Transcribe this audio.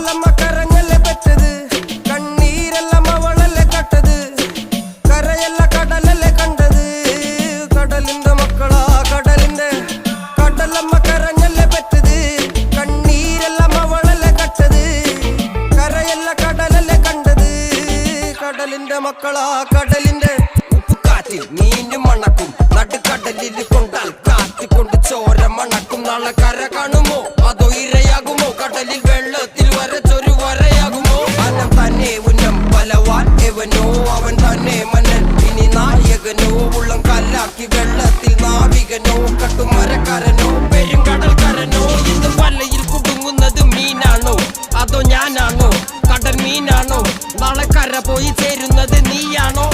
കടലമ്മ കരഞ്ഞല്ലേ പെറ്റത്, കണ്ണീരെല്ലാം അവളല്ലേ കട്ടത്, കരയല്ല കടലല്ലേ കണ്ടത്. കടലിന്റെ മക്കളാ കടലിന്റെ, കടലമ്മ കരഞ്ഞല്ലേ പെറ്റത്, കണ്ണീരെല്ലാം അവളല്ലേ കട്ടത്, കരയല്ല കടലല്ലേ കണ്ടത്. കടലിന്റെ മക്കളാ കടലിന്റെ. ഉപ്പുകാറ്റിൽ മീനും മണക്കും, നടുക്കടലിൽ കൊണ്ടാൽ കാറ്റിക്കൊണ്ട് ചോര മണക്കും. നാളെ കര കാണുമോ അതോ ഇരയാകുമോ, കടലിൽ വെള്ളത്തിൽ വരച്ചൊരു വരയാകുമോ. അനം തന്നെ ഉന്നം ബലവാൻ എവനോ, അവൻ തന്നെ മന്നൻ ഇനി നായകനോ. ഉള്ളം കല്ലാക്കി വെള്ളത്തിൽ നാവികനോ, കട്ടുമരക്കാരനോ പെരുങ്കടൽക്കാരനോ. ഇന്ന് വലയിൽ കുടുങ്ങുന്നത് മീനാണോ അതോ ഞാനാണോ, കടൽ മീനാണോ. നാളെ കര പോയി ചേരുന്നത് നീയാണോ.